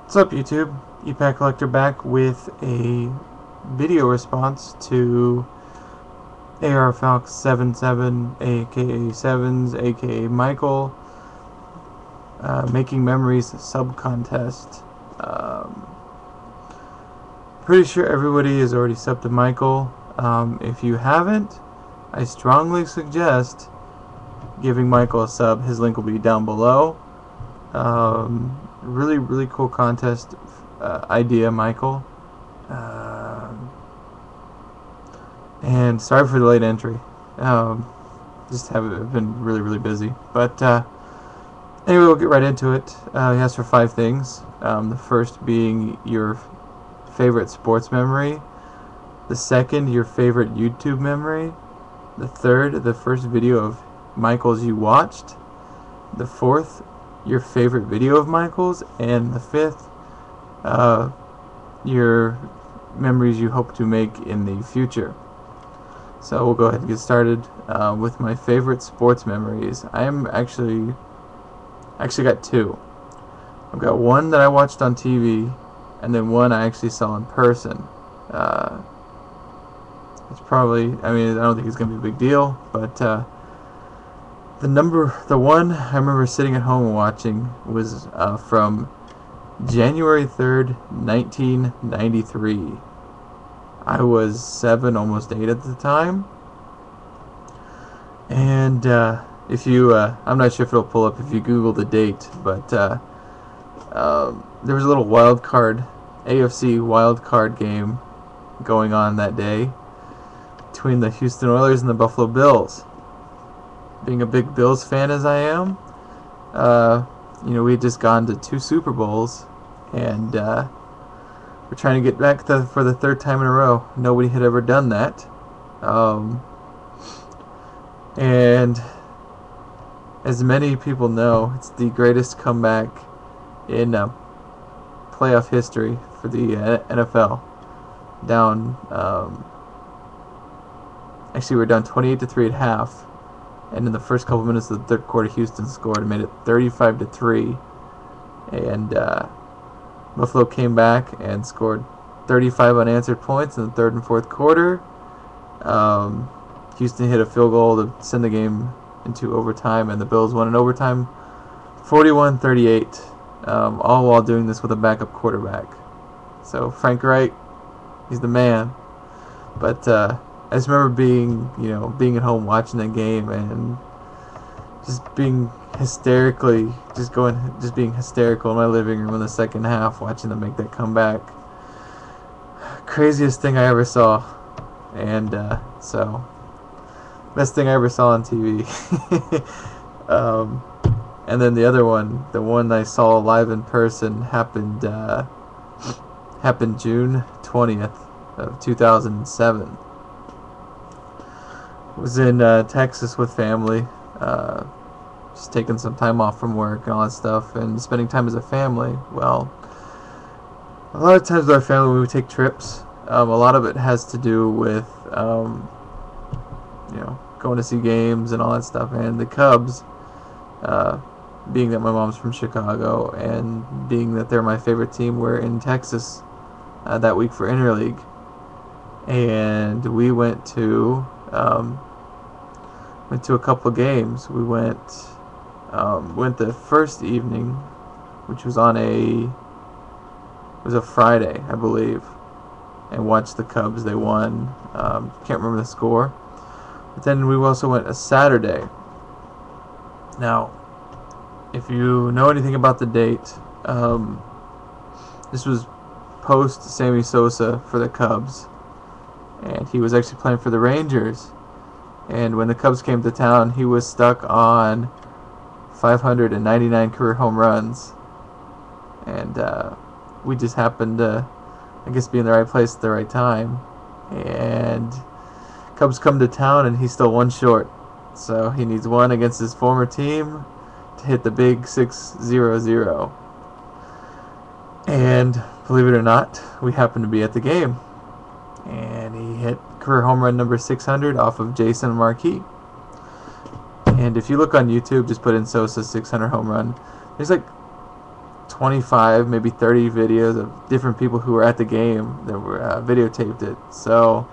What's up, YouTube? ePack Collector back with a video response to AR Falc's 7's, aka 7's, aka Michael, Making Memories sub-contest. Pretty sure everybody is already subbed to Michael. If you haven't, I strongly suggest giving Michael a sub. His link will be down below. Really cool contest idea, Michael. And sorry for the late entry. Just have been really busy. But anyway, we'll get right into it. He asked for 5 things. The first being your favorite sports memory. The second, your favorite YouTube memory. The third, the first video of Michael's you watched. The fourth, your favorite video of Michael's. And the fifth, your memories you hope to make in the future. So we'll go ahead and get started with my favorite sports memories. I actually got 2. I've got one that I watched on TV, and then one I actually saw in person. It's probably, I don't think it's gonna be a big deal, but the one I remember sitting at home and watching was from January 3rd, 1993. I was 7, almost 8 at the time. And if you, I'm not sure if it'll pull up if you Google the date, but there was a little wild card, AFC wild card game going on that day between the Houston Oilers and the Buffalo Bills. Being a big Bills fan as I am, we had just gone to 2 Super Bowls, and we're trying to get back for the 3rd time in a row. Nobody had ever done that. And as many people know, it's the greatest comeback in playoff history for the NFL. Actually, we were down 28-3 at half, and in the first couple minutes of the 3rd quarter, Houston scored and made it 35-3. And Buffalo came back and scored 35 unanswered points in the 3rd and 4th quarter. Houston hit a field goal to send the game into overtime, and the Bills won in overtime 41-38, all while doing this with a backup quarterback. So Frank Wright, he's the man. But I just remember being at home watching that game and just being being hysterical in my living room in the second half, watching them make that comeback. Craziest thing I ever saw, and so best thing I ever saw on TV. And then the other one, the one I saw live in person, happened June 20th of 2007. Was in Texas with family. Just taking some time off from work and all that stuff, and spending time as a family. Well, a lot of times with our family when we take trips, a lot of it has to do with going to see games and all that stuff. And the Cubs, being that my mom's from Chicago and being that they're my favorite team, were in Texas that week for Interleague, and we went to a couple of games. We went the first evening, which was a Friday, I believe, and watched the Cubs. They won. Can't remember the score. But then we also went a Saturday. Now, if you know anything about the date, this was post Sammy Sosa for the Cubs, and he was actually playing for the Rangers. And when the Cubs came to town, he was stuck on 599 career home runs. And we just happened to, I guess, be in the right place at the right time. And Cubs come to town, and he's still 1 short. So he needs 1 against his former team to hit the big 6-0-0. And believe it or not, we happened to be at the game. And he hit career home run number 600 off of Jason Marquis. And if you look on YouTube, just put in Sosa 600 home run, there's like 25, maybe 30 videos of different people who were at the game that were videotaped it. So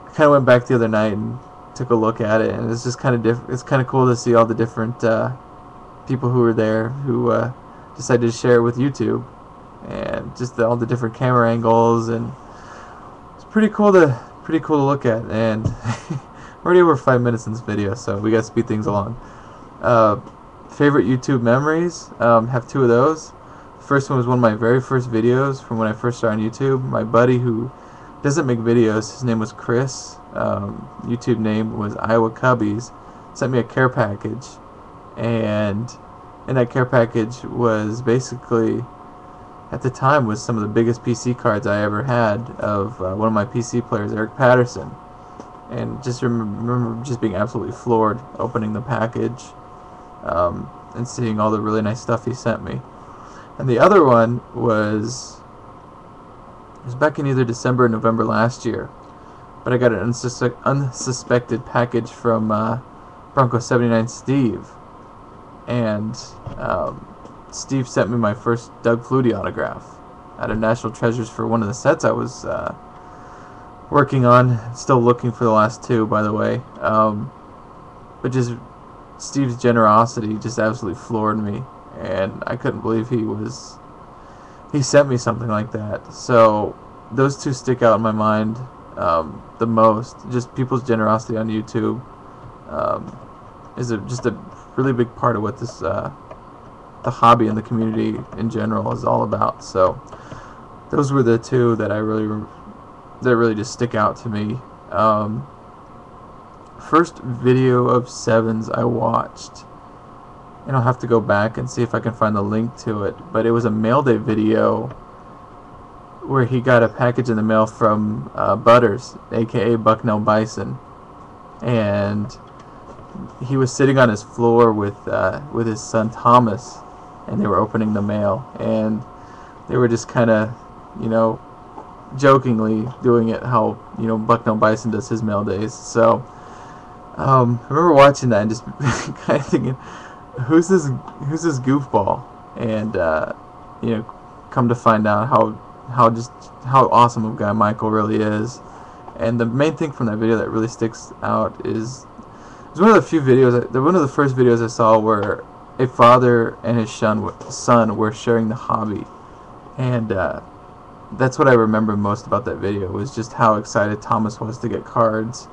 I kind of went back the other night and took a look at it, and it's just kind of it's kind of cool to see all the different people who were there who decided to share it with YouTube, and just all the different camera angles, and it's pretty cool to look at. And we're already over 5 minutes in this video, so we gotta speed things along. Favorite YouTube memories, have two of those. The first one was one of my very first videos from when I first started on YouTube. My buddy, who doesn't make videos, his name was Chris, YouTube name was Iowa Cubbies, sent me a care package, and in that care package was basically, at the time, was some of the biggest PC cards I ever had of one of my PC players, Eric Patterson. And just remember just being absolutely floored opening the package, and seeing all the really nice stuff he sent me. And the other one was, it was back in either December or November last year, but I got an unsuspected package from Bronco 79 Steve, and Steve sent me my first Doug Flutie autograph out of National Treasures for one of the sets I was working on. Still looking for the last two, by the way. But just Steve's generosity just absolutely floored me, and I couldn't believe he sent me something like that. So those two stick out in my mind the most. Just people's generosity on YouTube is just a really big part of what this the hobby and the community in general is all about. So those were the two that really just stick out to me. First video of 7's I watched, and I'll have to go back and see if I can find the link to it, but it was a mail day video where he got a package in the mail from Butters, aka Bucknell Bison, and he was sitting on his floor with his son Thomas, and they were opening the mail, and they were just kind of, jokingly doing it how Bucknell Bison does his mail days. So I remember watching that and just kind of thinking, who's this goofball? And come to find out how awesome of a guy Michael really is. And the main thing from that video that really sticks out is it was one of the few videos, one of the first videos I saw where a father and his son were sharing the hobby, and that's what I remember most about that video, was just how excited Thomas was to get cards,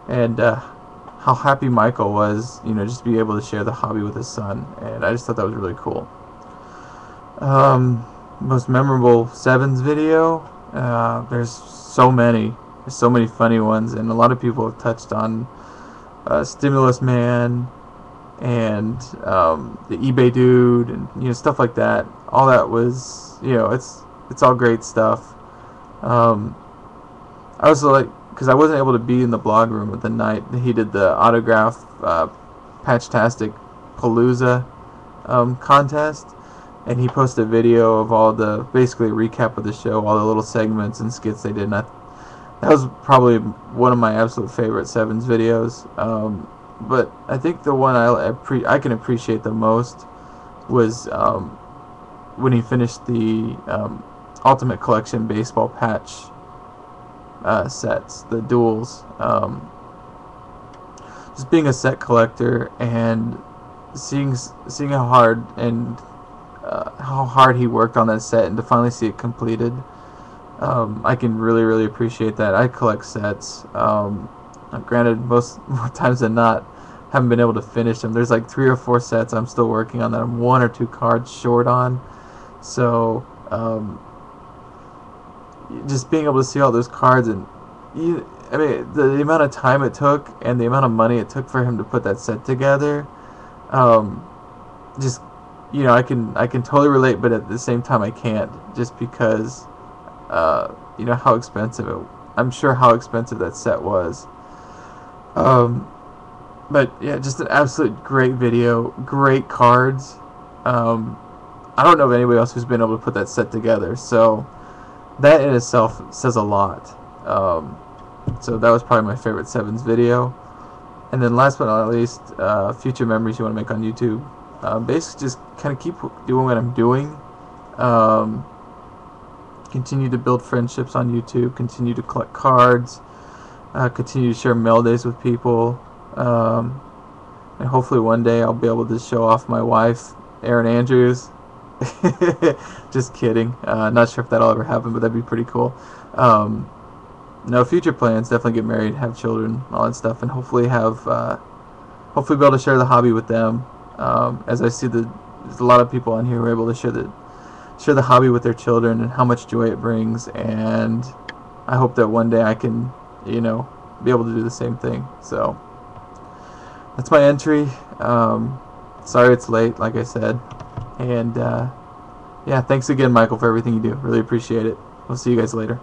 and how happy Michael was, just to be able to share the hobby with his son. And I just thought that was really cool. Most memorable 7's video, there's so many funny ones, and a lot of people have touched on Stimulus Man and the eBay dude, and stuff like that. All that was, it's all great stuff. I also like, because I wasn't able to be in the blog room the night that he did the autograph Patchtastic Palooza contest, and he posted a video of all the, basically a recap of the show, all the little segments and skits they did, and that was probably one of my absolute favorite 7's videos. But I think the one I can appreciate the most was when he finished the Ultimate Collection baseball patch sets, the duels. Just being a set collector and seeing how hard he worked on that set, and to finally see it completed, I can really appreciate that. I collect sets. Granted, more times than not, haven't been able to finish them. There's like 3 or 4 sets I'm still working on that I'm 1 or 2 cards short on. So just being able to see all those cards, and the amount of time it took and the amount of money it took for him to put that set together, just I can totally relate, but at the same time I can't, just because how expensive I'm sure how expensive that set was. But yeah, just an absolute great video, great cards. I don't know of anybody else who's been able to put that set together, so that in itself says a lot. So that was probably my favorite 7's video. And then last but not least, future memories you want to make on YouTube. basically just kind of keep doing what I'm doing. Um, continue to build friendships on YouTube. Continue to collect cards. Continue to share mail days with people. And hopefully one day I'll be able to show off my wife, Erin Andrews. Just kidding. Not sure if that'll ever happen, but that'd be pretty cool. No, future plans, definitely get married, have children, all that stuff, and hopefully hopefully be able to share the hobby with them. As I see there's a lot of people on here who are able to share the hobby with their children and how much joy it brings, and I hope that one day I can, be able to do the same thing. So that's my entry. Sorry it's late, like I said, and yeah, thanks again, Michael, for everything you do. Really appreciate it. We'll see you guys later.